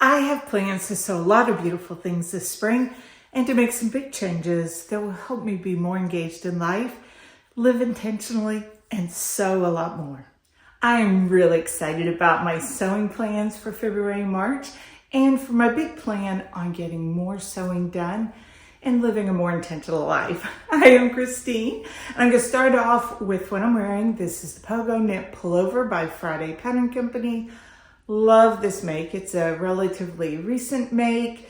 I have plans to sew a lot of beautiful things this spring and to make some big changes that will help me be more engaged in life, live intentionally, and sew a lot more. I am really excited about my sewing plans for February and March and for my big plan on getting more sewing done and living a more intentional life. I am Christine, and I'm going to start off with what I'm wearing. This is the Pogo Knit Pullover by Friday Pattern Company. Love this make. It's a relatively recent make,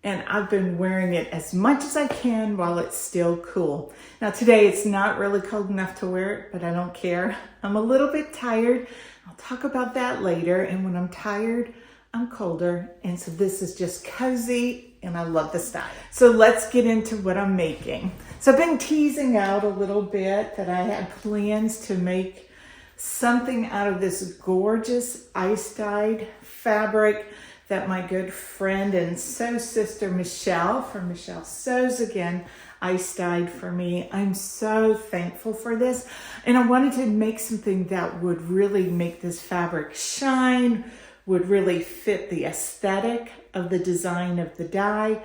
and I've been wearing it as much as I can while it's still cool. Now today it's not really cold enough to wear it, but I don't care. I'm a little bit tired. I'll talk about that later, and when I'm tired, I'm colder, and so this is just cozy, and I love the style. So let's get into what I'm making. So I've been teasing out a little bit that I had plans to make something out of this gorgeous ice-dyed fabric that my good friend and sew sister Michelle from Michelle Sews Again ice-dyed for me. I'm so thankful for this, and I wanted to make something that would really make this fabric shine, would really fit the aesthetic of the design of the dye,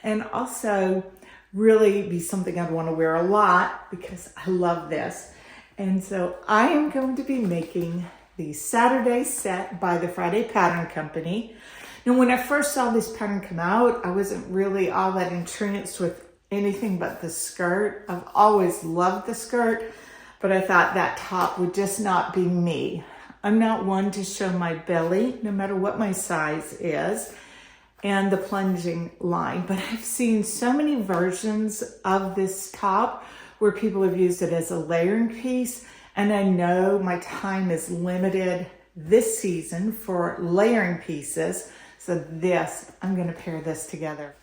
and also really be something I'd want to wear a lot because I love this. And so I am going to be making the Saturday set by the Friday Pattern Company. Now, when I first saw this pattern come out, I wasn't really all that entranced with anything but the skirt. I've always loved the skirt, but I thought that top would just not be me. I'm not one to show my belly, no matter what my size is, and the plunging line. But I've seen so many versions of this top where people have used it as a layering piece, and I know my time is limited this season for layering pieces, so I'm going to pair this together.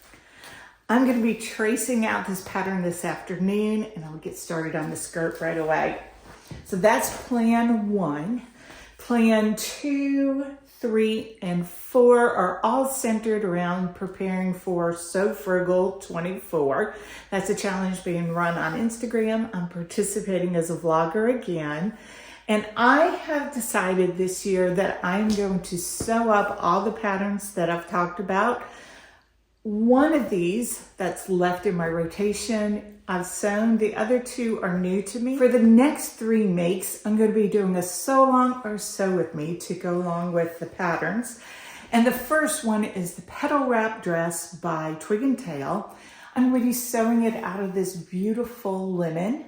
I'm going to be tracing out this pattern this afternoon, and I'll get started on the skirt right away. So that's plan 1. Plan 2, 3, and 4 are all centered around preparing for Sew Frugal 24. That's a challenge being run on Instagram. I'm participating as a vlogger again. And I have decided this year that I'm going to sew up all the patterns that I've talked about. One of these that's left in my rotation, I've sewn. The other 2 are new to me. For the next 3 makes, I'm going to be doing a sew along or sew with me to go along with the patterns. And the first one is the Petal Wrap Dress by Twig and Tale. I'm going to be sewing it out of this beautiful linen.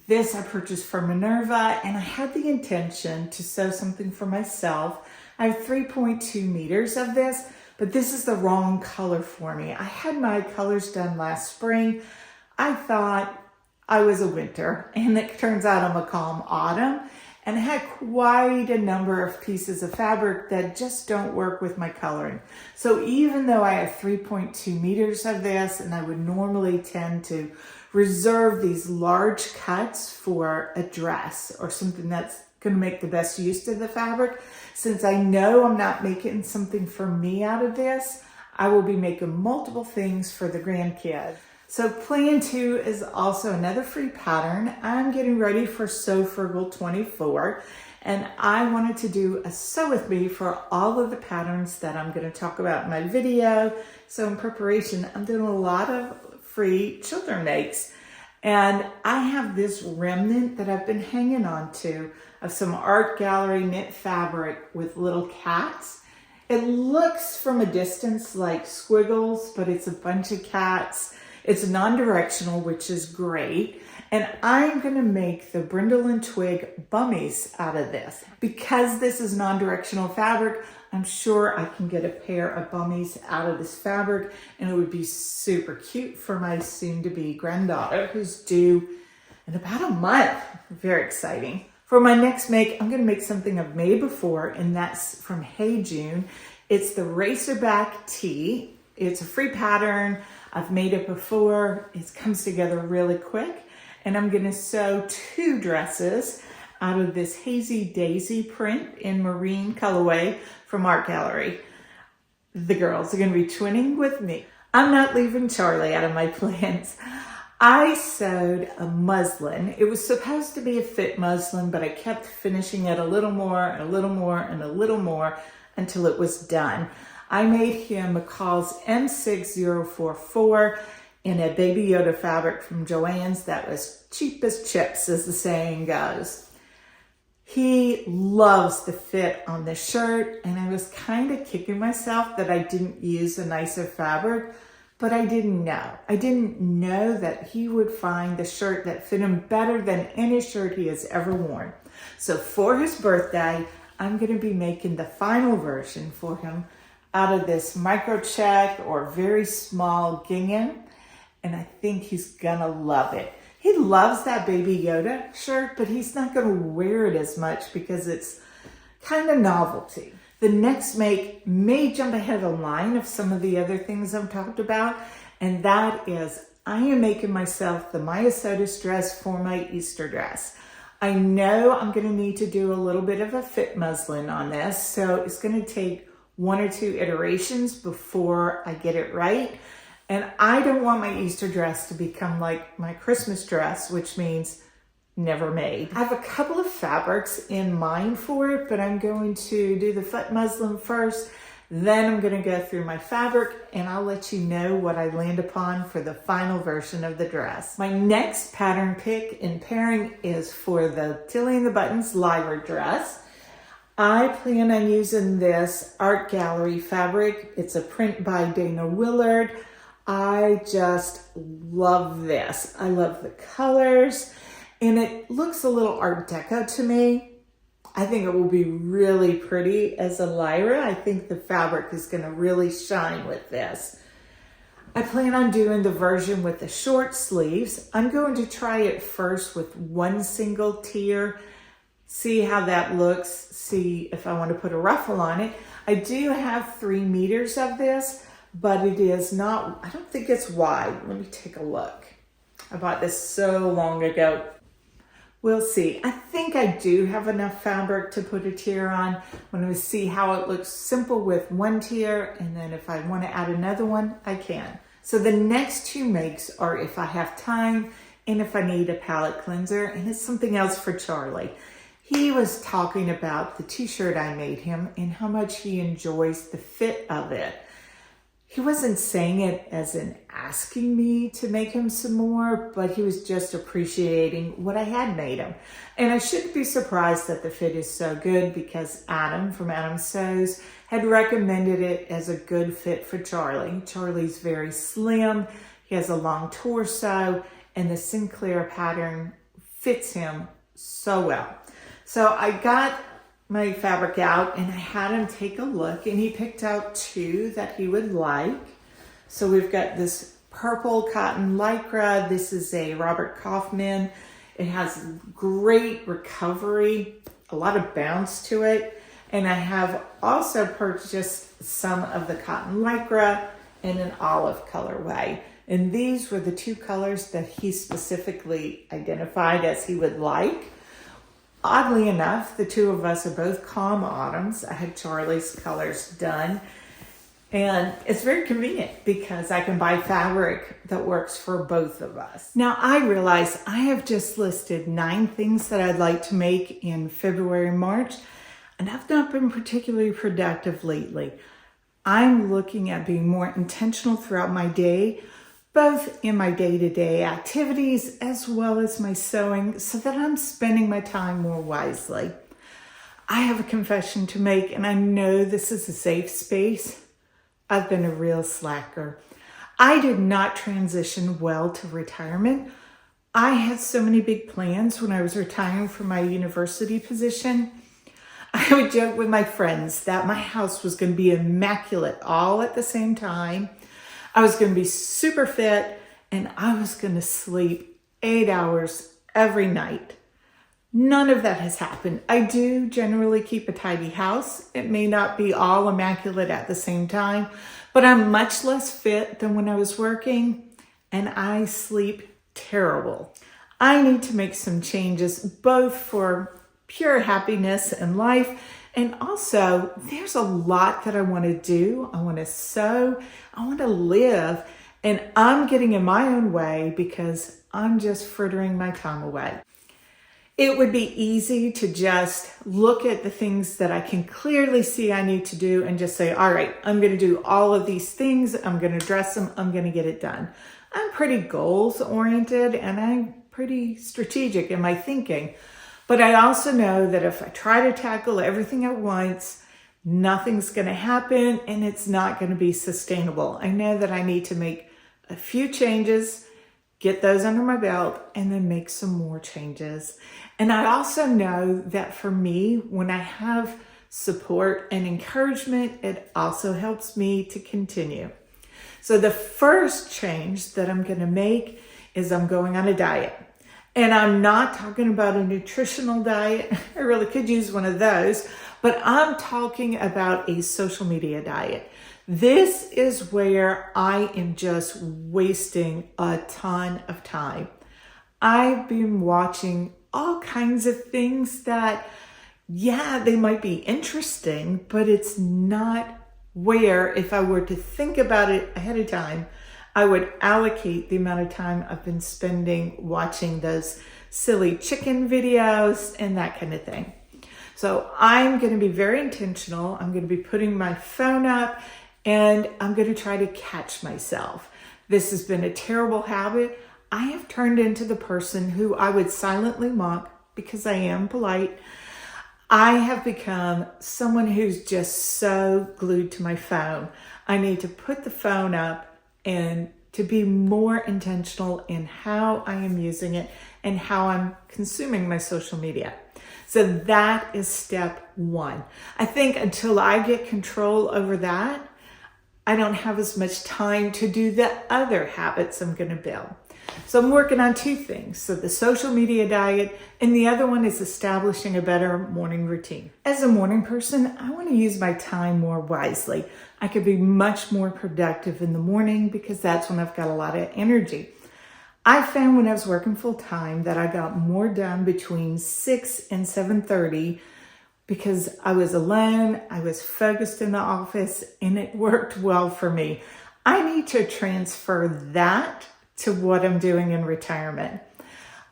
This I purchased from Minerva, and I had the intention to sew something for myself. I have 3.2 meters of this, but this is the wrong color for me. I had my colors done last spring. I thought I was a winter, and it turns out I'm a calm autumn, and I had quite a number of pieces of fabric that just don't work with my coloring. So even though I have 3.2 meters of this, and I would normally tend to reserve these large cuts for a dress or something that's going to make the best use of the fabric, since I know I'm not making something for me out of this, I will be making multiple things for the grandkids. So plan 2 is also another free pattern. I'm getting ready for Sew Frugal 24, and I wanted to do a sew with me for all of the patterns that I'm going to talk about in my video. So in preparation, I'm doing a lot of free children makes, and I have this remnant that I've been hanging on to of some art gallery knit fabric with little cats. It looks from a distance like squiggles, but it's a bunch of cats. It's non-directional, which is great. And I'm going to make the Brindille Twig Bummies out of this. Because this is non-directional fabric, I'm sure I can get a pair of Bummies out of this fabric, and it would be super cute for my soon-to-be granddaughter who's due in about a month. Very exciting. For my next make, I'm going to make something I've made before, and that's from Hey June. It's the Racerback Tee. It's a free pattern. I've made it before. It comes together really quick, and I'm going to sew 2 dresses out of this Hazy Daisy print in marine colorway from Art Gallery. The girls are going to be twinning with me. I'm not leaving Charlie out of my plans. I sewed a muslin. It was supposed to be a fit muslin, but I kept finishing it a little more and a little more and a little more until it was done. I made him McCall's M6044 in a Baby Yoda fabric from Joann's that was cheap as chips, as the saying goes. He loves the fit on this shirt, and I was kind of kicking myself that I didn't use a nicer fabric, but I didn't know. I didn't know that he would find the shirt that fit him better than any shirt he has ever worn. So for his birthday, I'm going to be making the final version for him out of this micro check or very small gingham, and I think he's going to love it. He loves that Baby Yoda shirt, but he's not going to wear it as much because it's kind of novelty. The next make may jump ahead of line of some of the other things I've talked about, and that is I am making myself the Myosotis dress for my Easter dress. I know I'm going to need to do a little bit of a fit muslin on this, so it's going to take 1 or 2 iterations before I get it right. And I don't want my Easter dress to become like my Christmas dress, which means never made. I have a couple of fabrics in mind for it, but I'm going to do the foot muslin first. Then I'm going to go through my fabric and I'll let you know what I land upon for the final version of the dress. My next pattern pick and pairing is for the Tilly and the Buttons Lyra dress. I plan on using this Art Gallery fabric. It's a print by Dana Willard. I just love this. I love the colors, and it looks a little Art Deco to me. I think it will be really pretty as a Lyra. I think the fabric is going to really shine with this. I plan on doing the version with the short sleeves. I'm going to try it first with one single tier, see how that looks, see if I want to put a ruffle on it. I do have 3 meters of this, but it is not, I don't think it's wide. Let me take a look. I bought this so long ago. We'll see. I think I do have enough fabric to put a tier on. I'm going to see how it looks simple with 1 tier, and then if I want to add another one, I can. So the next 2 makes are if I have time and if I need a palette cleanser, and it's something else for Charlie. He was talking about the t-shirt I made him and how much he enjoys the fit of it. He wasn't saying it as in asking me to make him some more, but he was just appreciating what I had made him. And I shouldn't be surprised that the fit is so good because Adam from Adam Sews had recommended it as a good fit for Charlie. Charlie's very slim, he has a long torso, and the Sinclair pattern fits him so well. So I got my fabric out and I had him take a look, and he picked out 2 that he would like. So we've got this purple cotton lycra. This is a Robert Kaufman. It has great recovery, a lot of bounce to it. And I have also purchased some of the cotton lycra in an olive colorway. And these were the 2 colors that he specifically identified as he would like. Oddly enough, the 2 of us are both calm autumns. I had Charlie's colors done, and it's very convenient because I can buy fabric that works for both of us. Now I realize I have just listed 9 things that I'd like to make in February and March, and I've not been particularly productive lately. I'm looking at being more intentional throughout my day, both in my day-to-day activities as well as my sewing, so that I'm spending my time more wisely. I have a confession to make, and I know this is a safe space. I've been a real slacker. I did not transition well to retirement. I had so many big plans when I was retiring from my university position. I would joke with my friends that my house was going to be immaculate all at the same time. I was going to be super fit, and I was going to sleep 8 hours every night. None of that has happened. I do generally keep a tidy house. It may not be all immaculate at the same time, but I'm much less fit than when I was working, and I sleep terrible. I need to make some changes, both for pure happiness in life, and also there's a lot that I want to do. I want to sew, I want to live, and I'm getting in my own way because I'm just frittering my time away. It would be easy to just look at the things that I can clearly see I need to do and just say, all right, I'm going to do all of these things. I'm going to address them. I'm going to get it done. I'm pretty goals oriented and I'm pretty strategic in my thinking. But I also know that if I try to tackle everything at once, nothing's going to happen and it's not going to be sustainable. I know that I need to make a few changes, get those under my belt, and then make some more changes. And I also know that for me, when I have support and encouragement, it also helps me to continue. So the first change that I'm going to make is I'm going on a diet. And I'm not talking about a nutritional diet. I really could use one of those, but I'm talking about a social media diet. This is where I am just wasting a ton of time. I've been watching all kinds of things that, yeah, they might be interesting, but it's not where, if I were to think about it ahead of time, I would allocate the amount of time I've been spending watching those silly chicken videos and that kind of thing. So I'm going to be very intentional. I'm going to be putting my phone up and I'm going to try to catch myself. This has been a terrible habit. I have turned into the person who I would silently mock because I am polite. I have become someone who's just so glued to my phone. I need to put the phone up and to be more intentional in how I am using it and how I'm consuming my social media. So that is step one. I think until I get control over that, I don't have as much time to do the other habits I'm going to build. So I'm working on two things. So the social media diet, and the other one is establishing a better morning routine. As a morning person, I want to use my time more wisely. I could be much more productive in the morning because that's when I've got a lot of energy. I found when I was working full time that I got more done between 6 and 7:30 because I was alone, I was focused in the office, and it worked well for me. I need to transfer that to what I'm doing in retirement.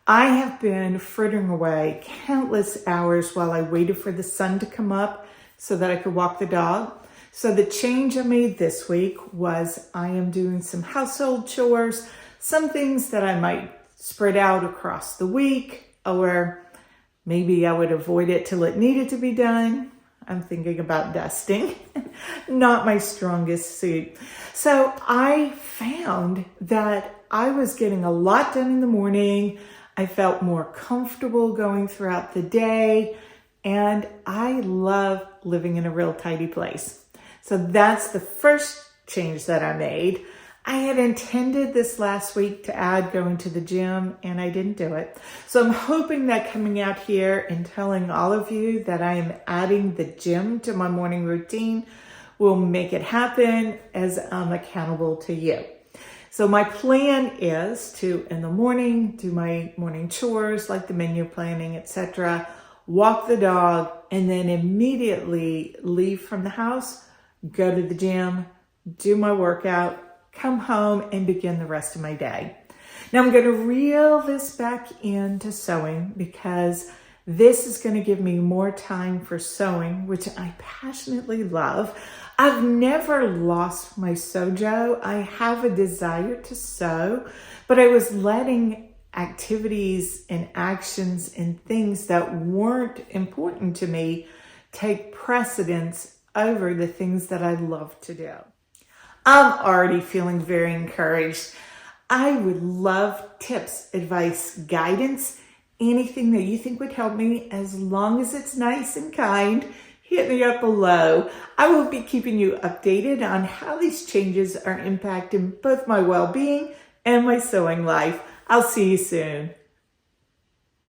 I have been frittering away countless hours while I waited for the sun to come up so that I could walk the dog. So the change I made this week was I am doing some household chores, some things that I might spread out across the week, or maybe I would avoid it till it needed to be done. I'm thinking about dusting, not my strongest suit. So I found that I was getting a lot done in the morning. I felt more comfortable going throughout the day, and I love living in a real tidy place. So that's the first change that I made. I had intended this last week to add going to the gym, and I didn't do it. So I'm hoping that coming out here and telling all of you that I am adding the gym to my morning routine will make it happen as I'm accountable to you. So my plan is to, in the morning, do my morning chores like the menu planning, etc., walk the dog, and then immediately leave from the house, go to the gym, do my workout, come home, and begin the rest of my day. Now I'm going to reel this back into sewing because this is going to give me more time for sewing, which I passionately love. I've never lost my sojo. I have a desire to sew, but I was letting activities and actions and things that weren't important to me take precedence over the things that I love to do. I'm already feeling very encouraged. I would love tips, advice, guidance, anything that you think would help me, as long as it's nice and kind. Hit me up below. I will be keeping you updated on how these changes are impacting both my well-being and my sewing life. I'll see you soon.